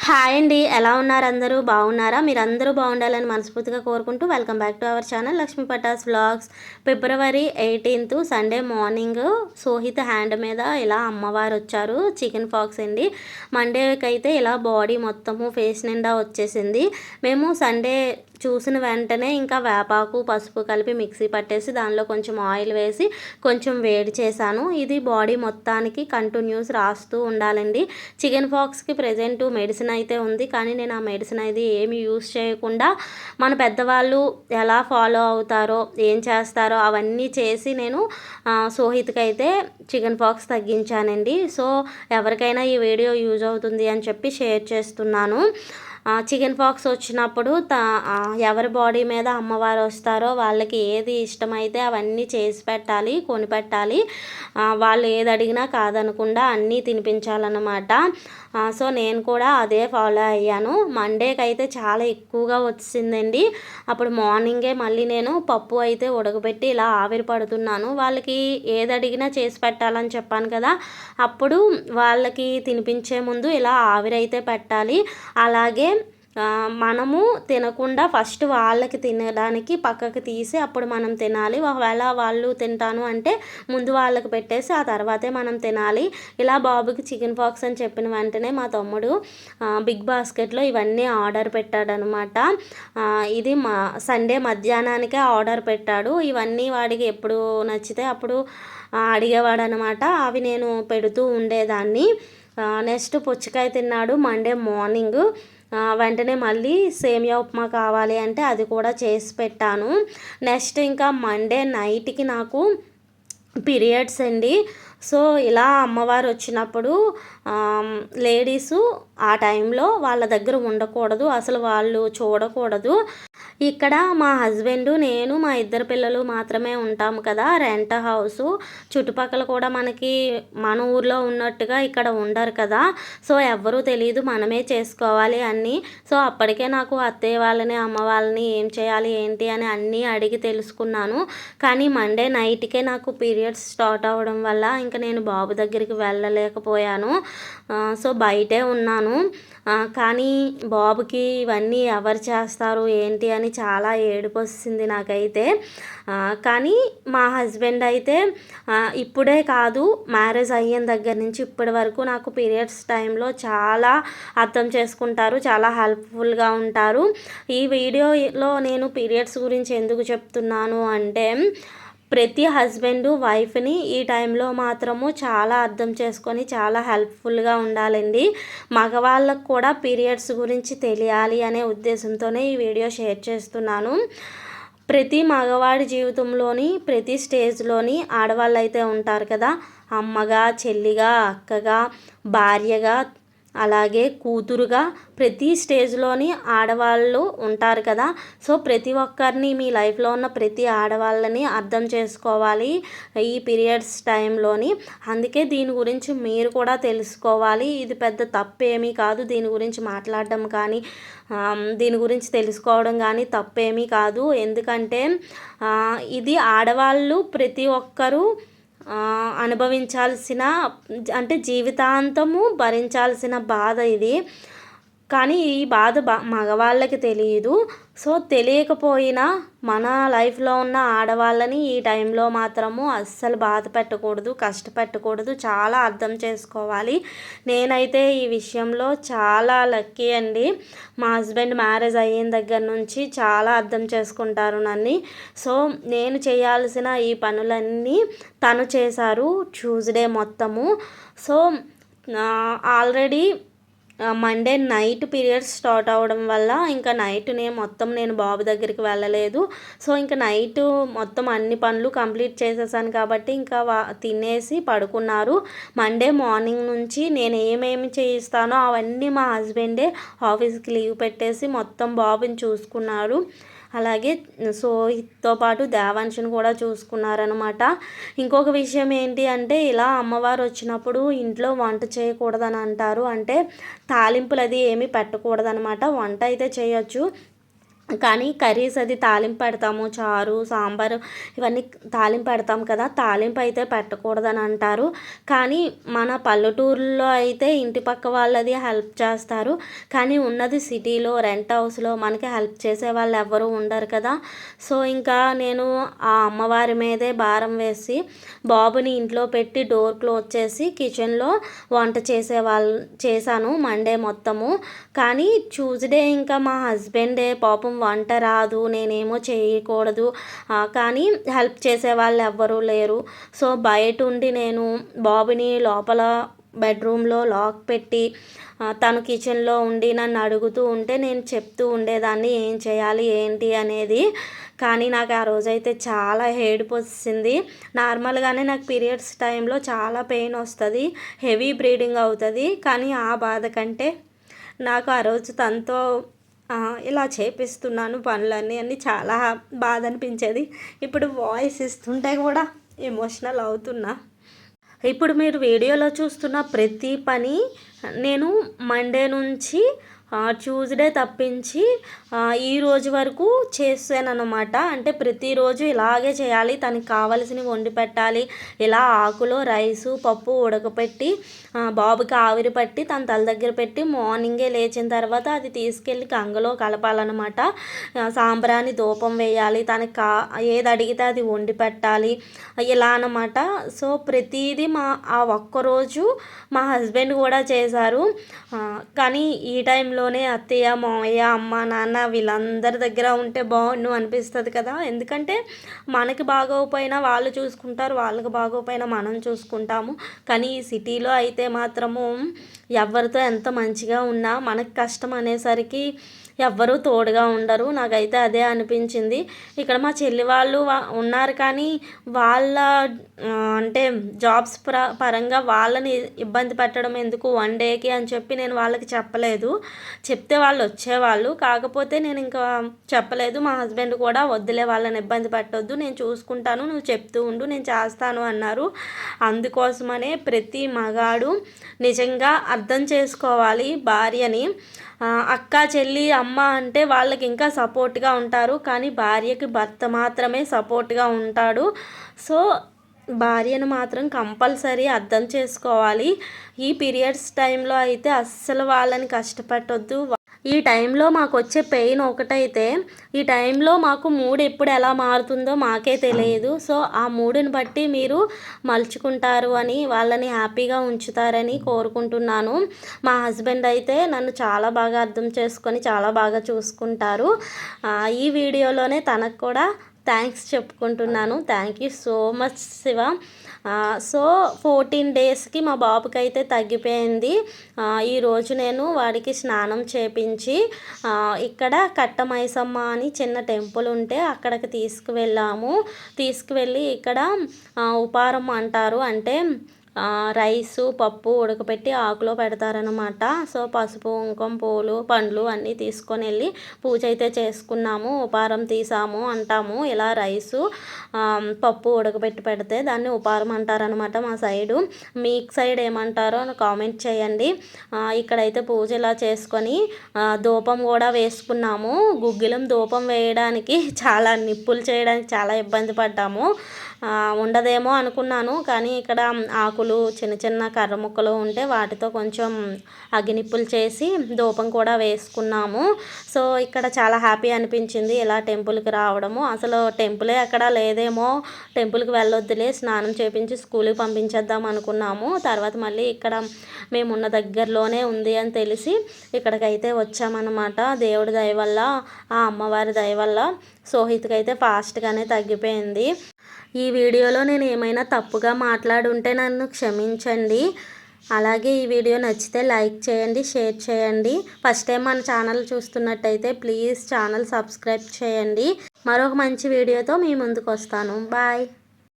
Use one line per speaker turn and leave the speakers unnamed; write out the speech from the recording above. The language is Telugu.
హాయ్ అండి, ఎలా ఉన్నారు? అందరూ బాగున్నారా? మీరందరూ బాగుండాలని మనస్ఫూర్తిగా కోరుకుంటూ welcome back to our channel Lakshmi Patas vlogs. February 18 Sunday morning Sohith hand మీద ఇలా అమ్మవారు వచ్చారు. చికెన్ ఫాక్స్ అండి. మండేకి అయితే ఇలా బాడీ మొత్తము ఫేస్ నిండా వచ్చేసింది. మేము సండే చూసిన వెంటనే ఇంకా వేపాకు పసుపు కలిపి మిక్సీ పట్టేసి దానిలో కొంచెం ఆయిల్ వేసి కొంచెం వేడి చేశాను. ఇది బాడీ మొత్తానికి కంటిన్యూస్ రాస్తూ ఉండాలండి. చికెన్ ఫాక్స్కి ప్రజెంట్ మెడిసిన్ అయితే ఉంది, కానీ నేను ఆ మెడిసిన్ అయితే ఏమి యూస్ చేయకుండా మన పెద్దవాళ్ళు ఎలా ఫాలో అవుతారో ఏం చేస్తారో అవన్నీ చేసి నేను సోహిత్కి అయితే చికెన్ ఫాక్స్ తగ్గించానండి. సో ఎవరికైనా ఈ వీడియో యూజ్ అవుతుంది అని చెప్పి షేర్ చేస్తున్నాను. చికెన్ ఫాక్స్ వచ్చినప్పుడు ఎవరి బాడీ మీద అమ్మవారు వస్తారో వాళ్ళకి ఏది ఇష్టమైతే అవన్నీ చేసి పెట్టాలి, కొని పెట్టాలి. వాళ్ళు ఏది అడిగినా కాదనకుండా అన్నీ తినిపించాలన్నమాట. సో నేను కూడా అదే ఫాలో అయ్యాను. మండేకి అయితే చాలా ఎక్కువగా వచ్చిందండి. అప్పుడు మార్నింగే మళ్ళీ నేను పప్పు అయితే ఉడకబెట్టి ఇలా ఆవిరి పడుతున్నాను. వాళ్ళకి ఏది అడిగినా చేసి పెట్టాలని చెప్పాను కదా, అప్పుడు వాళ్ళకి తినిపించే ముందు ఇలా ఆవిరి అయితే పెట్టాలి. అలాగే మనము తినకుండా ఫస్ట్ వాళ్ళకి తినడానికి పక్కకి తీసి అప్పుడు మనం తినాలి. ఒకవేళ వాళ్ళు తింటాను అంటే ముందు వాళ్ళకి పెట్టేసి ఆ తర్వాతే మనం తినాలి. ఇలా బాబుకి చికెన్ ఫాక్స్ అని చెప్పిన వెంటనే మా తమ్ముడు బిగ్ బాస్కెట్లో ఇవన్నీ ఆర్డర్ పెట్టాడనమాట. ఇది సండే మధ్యాహ్నానికే ఆర్డర్ పెట్టాడు. ఇవన్నీ వాడికి ఎప్పుడు నచ్చితే అప్పుడు అడిగేవాడు అనమాట. అవి నేను పెడుతూ ఉండేదాన్ని. నెక్స్ట్ పుచ్చకాయ తిన్నాడు మండే మార్నింగ్. వెంటనే మళ్ళీ సేమియా ఉప్మా కావాలి అంటే అది కూడా చేసి పెట్టాను. నెక్స్ట్ ఇంకా మండే నైట్కి నాకు పీరియడ్స్ అండి. సో ఇలా అమ్మవారు వచ్చినప్పుడు లేడీసు ఆ టైంలో వాళ్ళ దగ్గర ఉండకూడదు, అసలు వాళ్ళు చూడకూడదు. ఇక్కడ మా హస్బెండ్ నేను మా ఇద్దరు పిల్లలు మాత్రమే ఉంటాము కదా, రెంట్ హౌస్. చుట్టుపక్కల కూడా మనకి మన ఊర్లో ఉన్నట్టుగా ఇక్కడ ఉండరు కదా. సో ఎవ్వరూ తెలియదు, మనమే చేసుకోవాలి అన్నీ. సో అప్పటికే నాకు అత్తయ్య వాళ్ళని అమ్మ వాళ్ళని ఏం చేయాలి ఏంటి అని అన్నీ అడిగి తెలుసుకున్నాను. కానీ మండే నైట్కే నాకు పీరియడ్స్ స్టార్ట్ అవ్వడం వల్ల ఇంకా నేను బాబు దగ్గరికి వెళ్ళలేకపోయాను. సో బయటే ఉన్నాను. కానీ బాబుకి ఇవన్నీ ఎవరు చేస్తారు ఏంటి అని చాలా ఏడుపు వస్తుంది నాకైతే. కానీ మా హస్బెండ్ అయితే ఇప్పుడే కాదు, మ్యారేజ్ అయిన దగ్గర నుంచి ఇప్పటి వరకు నాకు పీరియడ్స్ టైంలో చాలా అర్థం చేసుకుంటారు, చాలా హెల్ప్ఫుల్గా ఉంటారు. ఈ వీడియోలో నేను పీరియడ్స్ గురించి ఎందుకు చెప్తున్నాను అంటే ప్రతి హస్బెండ్ వైఫ్ని ఈ టైంలో మాత్రము చాలా అర్థం చేసుకొని చాలా హెల్ప్ఫుల్గా ఉండాలండి. మగవాళ్ళకు కూడా పీరియడ్స్ గురించి తెలియాలి అనే ఉద్దేశంతోనే ఈ వీడియో షేర్ చేస్తున్నాను. ప్రతి మగవాడి జీవితంలోని ప్రతి స్టేజ్లోని ఆడవాళ్ళు అయితే ఉంటారు కదా, అమ్మగా, చెల్లిగా, అక్కగా, భార్యగా, అలాగే కూతురుగా ప్రతి స్టేజ్లోని ఆడవాళ్ళు ఉంటారు కదా. సో ప్రతి ఒక్కరిని మీ లైఫ్లో ఉన్న ప్రతి ఆడవాళ్ళని అర్థం చేసుకోవాలి ఈ పీరియడ్స్ టైంలోని. అందుకే దీని గురించి మీరు కూడా తెలుసుకోవాలి. ఇది పెద్ద తప్పేమీ కాదు, దీని గురించి మాట్లాడడం కానీ దీని గురించి తెలుసుకోవడం కానీ తప్పేమీ కాదు. ఎందుకంటే ఇది ఆడవాళ్ళు ప్రతి ఒక్కరూ అనుభవించాల్సిన, అంటే జీవితాంతము భరించాల్సిన బాధ ఇది. కానీ ఈ బాధ మగవాళ్ళకి తెలియదు. సో తెలియకపోయినా మన లైఫ్లో ఉన్న ఆడవాళ్ళని ఈ టైంలో మాత్రము అస్సలు బాధ పెట్టకూడదు, కష్టపెట్టకూడదు, చాలా అర్థం చేసుకోవాలి. నేనైతే ఈ విషయంలో చాలా లక్కీ అండి. మా హస్బెండ్ మ్యారేజ్ అయిన దగ్గర నుంచి చాలా అర్థం చేసుకుంటారు నన్ను. సో నేను చేయాల్సిన ఈ పనులన్నీ తను చేశారు ట్యూస్డే మొత్తము. So already Monday night periods start అవ్వడం వల్ల ఇంకా నైట్ నేను బాబు దగ్గరికి వెళ్ళలేదు. సో ఇంకా నైట్ మొత్తం అన్ని పనులు కంప్లీట్ చేసేసాను కాబట్టి ఇంకా తినేసి పడుకున్నారు. మండే మార్నింగ్ నుంచి నేను ఏమేమి చేయిస్తానో అవన్నీ మా హస్బెండే ఆఫీస్కి లీవ్ పెట్టేసి మొత్తం బాబుని చూసుకున్నారు. అలాగే సోహిత్తో పాటు దేవాంశను కూడా చూసుకున్నారనమాట. ఇంకొక విషయం ఏంటి అంటే ఇలా అమ్మవారు వచ్చినప్పుడు ఇంట్లో వంట చేయకూడదని అంటారు. అంటే తాలింపులు అది ఏమీ పెట్టకూడదనమాట. వంట అయితే చేయొచ్చు, కానీ కర్రీస్ అది తాలింపు పెడతాము, చారు సాంబారు ఇవన్నీ తాలింపు పెడతాం కదా, తాలింపు అయితే పెట్టకూడదని అంటారు. కానీ మన పల్లెటూరులో అయితే ఇంటి పక్క వాళ్ళది హెల్ప్ చేస్తారు. కానీ ఉన్నది సిటీలో రెంట్ హౌస్లో మనకి హెల్ప్ చేసే వాళ్ళు ఎవ్వరూ ఉండరు కదా. సో ఇంకా నేను ఆ అమ్మవారి మీదే భారం వేసి బాబుని ఇంట్లో పెట్టి డోర్ క్లోజ్ చేసి కిచెన్లో వంట చేశాను మండే మొత్తము. కానీ ట్యూస్డే ఇంకా మా హస్బెండే పాపం వంట రాదు, నేనేమో చేయకూడదు, కానీ హెల్ప్ చేసే వాళ్ళు ఎవ్వరూ లేరు. సో బయట ఉండి నేను బాబుని లోపల బెడ్రూమ్లో లాక్ పెట్టి తను కిచెన్లో ఉండి నన్ను అడుగుతూ ఉంటే నేను చెప్తూ ఉండేదాన్ని ఏం చేయాలి ఏంటి అనేది. కానీ నాకు ఆ రోజైతే చాలా ఏడుపు వచ్చింది. నార్మల్గానే నాకు పీరియడ్స్ టైంలో చాలా పెయిన్ వస్తుంది, హెవీ బ్లీడింగ్ అవుతుంది. కానీ ఆ బాధ కంటే నాకు ఆ రోజు తనతో ఇలా చేపిస్తున్నాను పనులన్నీ అని చాలా బాధ అనిపించేది. ఇప్పుడు వాయిస్ ఇస్తుంటే కూడా ఎమోషనల్ అవుతున్నా. ఇప్పుడు మీరు వీడియోలో చూస్తున్న ప్రతి పని నేను మండే నుంచి ట్యూస్డే తప్పించి ఈ రోజు వరకు చేశానన్నమాట. అంటే ప్రతిరోజు ఇలాగే చేయాలి, తనకి కావలసినవి వండి పెట్టాలి. ఇలా ఆకులో రైసు పప్పు ఉడకపెట్టి బాబుకి ఆవిరి పట్టి తన తల దగ్గర పెట్టి మార్నింగే లేచిన తర్వాత అది తీసుకెళ్ళి గంగలో కలపాలన్నమాట. సాంబ్రాణి ధూపం వేయాలి, తనకి ఏది అడిగితే అది వండి పెట్టాలి, ఇలా అన్నమాట. సో ప్రతిదీ ఆ ఒక్కరోజు మా హస్బెండ్ కూడా చేశారు. కానీ ఈ టైంలోనే అత్తయ్య మామయ్య అమ్మ నాన్న వీళ్ళందరి దగ్గర ఉంటే బాగుండు అనిపిస్తుంది కదా. ఎందుకంటే మనకి బాగోకపోయినా వాళ్ళు చూసుకుంటారు, వాళ్ళకి బాగోకపోయినా మనం చూసుకుంటాము. కానీ ఈ సిటీలో అయితే మాత్రము ఎవరితో ఎంత మంచిగా ఉన్నా మనకి కష్టం అనేసరికి ఎవ్వరూ తోడుగా ఉండరు. నాకైతే అదే అనిపించింది. ఇక్కడ మా చెల్లి వాళ్ళు ఉన్నారు, కానీ వాళ్ళ అంటే జాబ్స్ పరంగా వాళ్ళని ఇబ్బంది పెట్టడం ఎందుకు వన్ డేకి అని చెప్పి నేను వాళ్ళకి చెప్పలేదు. చెప్తే వాళ్ళు వచ్చేవాళ్ళు, కాకపోతే నేను ఇంకా చెప్పలేదు. మా హస్బెండ్ కూడా వద్దులే వాళ్ళని ఇబ్బంది పెట్టొద్దు, నేను చూసుకుంటాను, నువ్వు చెప్తూ ఉండు, నేను చేస్తాను అన్నారు. అందుకోసమనే ప్రతి మగాడు నిజంగా అర్థం చేసుకోవాలి భార్యని. అక్క చెల్లి అమ్మ అంటే వాళ్ళకి ఇంకా సపోర్ట్గా ఉంటారు, కానీ భార్యకి భర్త మాత్రమే సపోర్ట్గా ఉంటాడు. సో భార్యను మాత్రం కంపల్సరీ అర్థం చేసుకోవాలి. ఈ పీరియడ్స్ టైంలో అయితే అస్సలు వాళ్ళని కష్టపెట్టొద్దు. ఈ టైంలో మాకు వచ్చే పెయిన్ ఒకటైతే ఈ టైంలో మాకు మూడ్ ఎప్పుడు ఎలా మారుతుందో మాకే తెలియదు. సో ఆ మూడుని బట్టి మీరు మలుచుకుంటారు అని, వాళ్ళని హ్యాపీగా ఉంచుతారని కోరుకుంటున్నాను. మా హస్బెండ్ అయితే నన్ను చాలా బాగా అర్థం చేసుకొని చాలా బాగా చూసుకుంటారు. ఈ వీడియోలోనే తనకు కూడా థ్యాంక్స్ చెప్పుకుంటున్నాను. Thank you so much Shiva. So 14 డేస్కి మా బాబుకి అయితే తగ్గిపోయింది. ఈరోజు నేను వాడికి స్నానం చేపించి ఇక్కడ కట్టమైసమ్మ అని చిన్న టెంపుల్ ఉంటే అక్కడికి తీసుకువెళ్ళి ఇక్కడ ఉపారం అంటారు, అంటే రైసు పప్పు ఉడకపెట్టి ఆకులో పెడతారనమాట. సో పసుపు కుంకుమ పూలు పండ్లు అన్నీ తీసుకొని వెళ్ళి పూజ అయితే చేసుకున్నాము, ఉపారం తీసాము అంటాము. ఇలా రైసు పప్పు ఉడకపెట్టి పెడితే దాన్ని ఉపారం అంటారనమాట మా సైడు. మీ సైడ్ ఏమంటారో కామెంట్ చేయండి. ఇక్కడైతే పూజ ఇలా చేసుకొని ధూపం కూడా వేసుకున్నాము. గుగ్గిలం ధూపం వేయడానికి చాలా నిప్పులు చేయడానికి చాలా ఇబ్బంది పడ్డాము. ఉండదేమో అనుకున్నాను, కానీ ఇక్కడ ఆకులు చిన్న చిన్న కర్ర ముక్కలు ఉంటే వాటితో కొంచెం అగ్గినిప్పులు చేసి ధూపం కూడా వేసుకున్నాము. సో ఇక్కడ చాలా హ్యాపీ అనిపించింది ఇలా టెంపుల్కి రావడము. అసలు టెంపులే ఎక్కడ లేదేమో, టెంపుల్కి వెళ్ళొద్దులే స్నానం చేపించి స్కూల్కి పంపించేద్దాం అనుకున్నాము. తర్వాత మళ్ళీ ఇక్కడ మేమున్న దగ్గరలోనే ఉంది అని తెలిసి ఇక్కడికైతే వచ్చామన్నమాట. దేవుడి దయ వల్ల, ఆ అమ్మవారి దయ వల్ల సోహిత్కి అయితే ఫాస్ట్గానే తగ్గిపోయింది. ఈ వీడియోలో నేను ఏమైనా తప్పుగా మాట్లాడుంటే నన్ను క్షమించండి. అలాగే ఈ వీడియో నచ్చితే లైక్ చేయండి, షేర్ చేయండి. ఫస్ట్ టైం మన ఛానల్ చూస్తున్నట్టయితే ప్లీజ్ ఛానల్ సబ్స్క్రైబ్ చేయండి. మరొక మంచి వీడియోతో మీ ముందుకు వస్తాను. బాయ్.